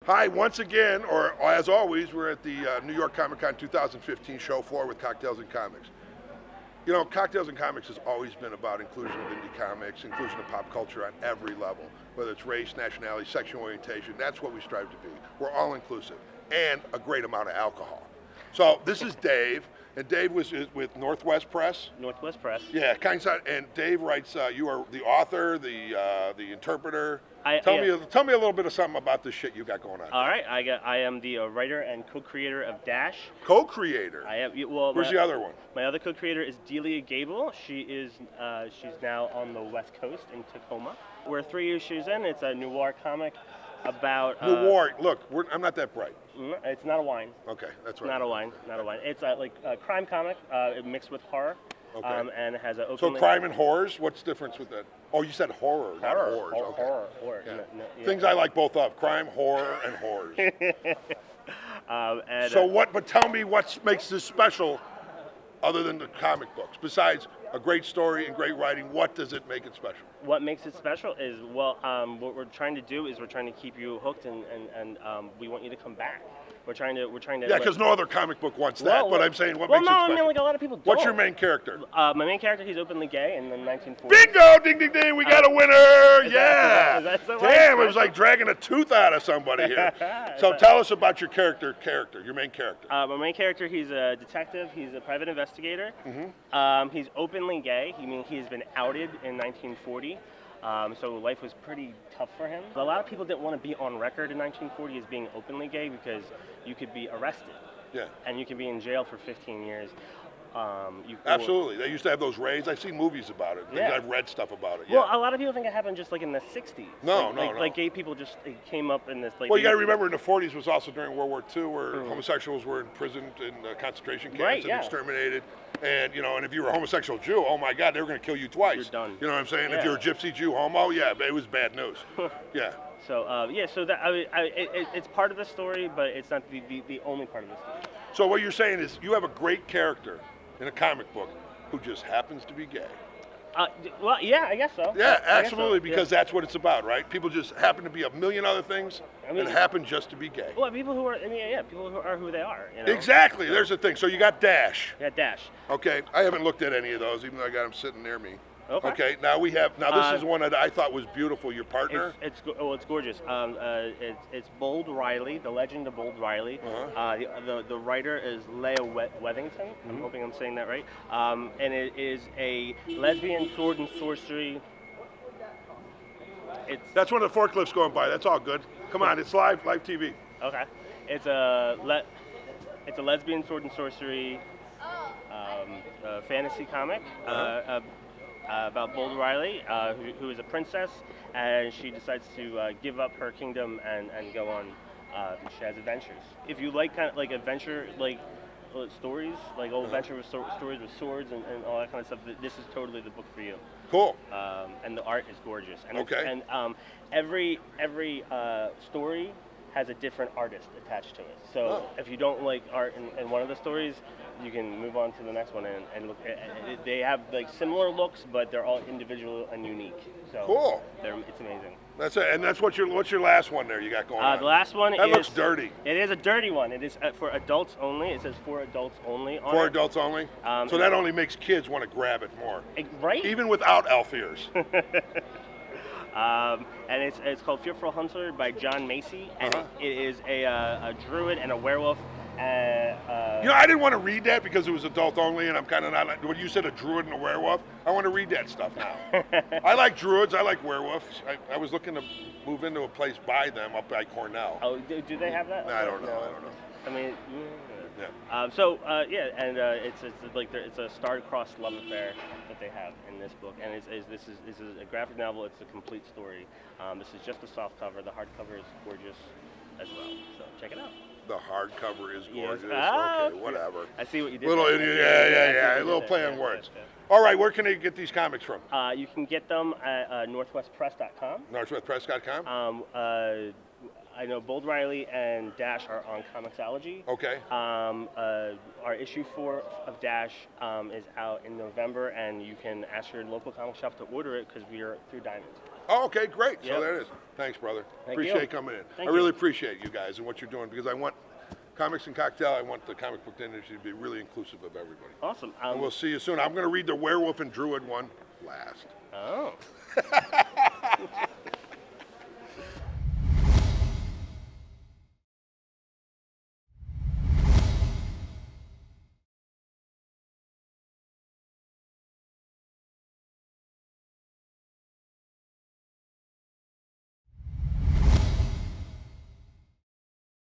Hi, once again, or as always, we're at the New York Comic Con 2015 show floor with Cocktails and Comics. You know, Cocktails and Comics has always been about inclusion of indie comics, inclusion of pop culture on every level, whether it's race, nationality, sexual orientation. That's what we strive to be. We're all inclusive, and a great amount of alcohol. So this is Dave, and Dave was with Northwest Press. Northwest Press. Yeah, and Dave writes. You are the author, the interpreter. Tell me a little bit of something about this shit you got going on. All right, I am the writer and co-creator of Dash. Co-creator. I am. Well, where's the other one? My other co-creator is Delia Gable. She's now on the West Coast in Tacoma. We're 3 issues in. It's a noir comic about noir. Look, I'm not that bright. It's not a wine. Okay, that's right. Not a wine. It's like a crime comic mixed with horror. Okay. And it has an open. So crime and horrors. What's the difference with that? Oh, you said horror, not horrors. Okay. Horror. Yeah. Yeah. Things I like both of: crime, horror, and horrors. But tell me what makes this special, other than the comic books. Besides a great story and great writing, what does it make it special? What makes it special is, what we're trying to do is we're trying to keep you hooked, and we want you to come back. We're trying to. Yeah, because no other comic book wants that. But I'm saying, what makes it special? I mean, like a lot of people don't. What's your main character? My main character, he's openly gay in the 1940s. Bingo! Ding, ding, ding! We got a winner! Yeah! So damn, it was like dragging a tooth out of somebody here. So tell us about your your main character. My main character, he's a detective. He's a private investigator. Mm-hmm. He's openly gay. He's been outed in 1940. So life was pretty tough for him. A lot of people didn't want to be on record in 1940 as being openly gay because you could be arrested. Yeah. And you could be in jail for 15 years. Absolutely. They used to have those raids. I've seen movies about it. Yeah. I've read stuff about it. Yeah. Well, a lot of people think it happened just like in the 60s. No. Like gay people just came up in this. Like, well, you got to remember in the 40s was also during World War II where homosexuals were imprisoned in concentration camps and exterminated. And, and if you were a homosexual Jew, oh my God, they were going to kill you twice. You're done. You know what I'm saying? Yeah. If you're a gypsy Jew homo, yeah, it was bad news. Yeah. So, so that it's part of the story, but it's not the only part of the story. So what you're saying is you have a great character in a comic book who just happens to be gay. Well, yeah, I guess so. Yeah, absolutely, because that's what it's about, right? People just happen to be a million other things and happen just to be gay. Well, people who are who they are. Exactly. So. There's the thing. So you got Dash. Yeah, Dash. Okay, I haven't looked at any of those, even though I got them sitting near me. Okay. Now this is one that I thought was beautiful. Your partner. It's gorgeous. It's Bold Riley, the legend of Bold Riley. Uh-huh. The writer is Leah Wethington. Mm-hmm. I'm hoping I'm saying that right. And it is a lesbian sword and sorcery. That's one of the forklifts going by. That's all good. Come on, it's live TV. Okay. It's a lesbian sword and sorcery fantasy comic. Uh-huh. About Bold Riley, who is a princess, and she decides to give up her kingdom and go on. She has adventures. If you like kind of like adventure stories, like old adventure with stories with swords and all that kind of stuff, this is totally the book for you. Cool. And the art is gorgeous. And okay. Every story has a different artist attached to it. So if you don't like art in one of the stories, you can move on to the next one and look. They have like similar looks, but they're all individual and unique. So cool. It's amazing. That's it. And that's what's your last one there you got going on? The last one looks dirty. It is a dirty one. It is for adults only. It says for adults only on For it. adults only? So that only makes kids want to grab it more. Right? Even without elf ears. And it's called Fearful Hunter by John Macy, and it is a druid and a werewolf. I didn't want to read that because it was adult only, and I'm kind of not like, when you said a druid and a werewolf, I want to read that stuff now. I like druids, I like werewolves. I was looking to move into a place by them up by Cornell. Oh, do they have that? I don't know. I mean, yeah. It's a star-crossed love affair that they have in this book, and this is a graphic novel. It's a complete story. This is just a soft cover. The hardcover is gorgeous as well. So check it out. The hardcover is gorgeous. Yes. Okay, whatever. I see what you did. Yeah. A little play on words. All right, where can they get these comics from? You can get them at northwestpress.com. Northwestpress.com? I know Bold Riley and Dash are on Comixology. Okay. Our issue 4 of Dash is out in November, and you can ask your local comic shop to order it because we are through Diamond. Oh, okay, great. Yep. So there it is. Thanks, brother. Thank Appreciate you. coming in. Thank I really you. appreciate you guys and what you're doing because I want Comics and Cocktail, I want the comic book industry to be really inclusive of everybody. Awesome. And we'll see you soon. I'm going to read the Werewolf and Druid one last. Oh.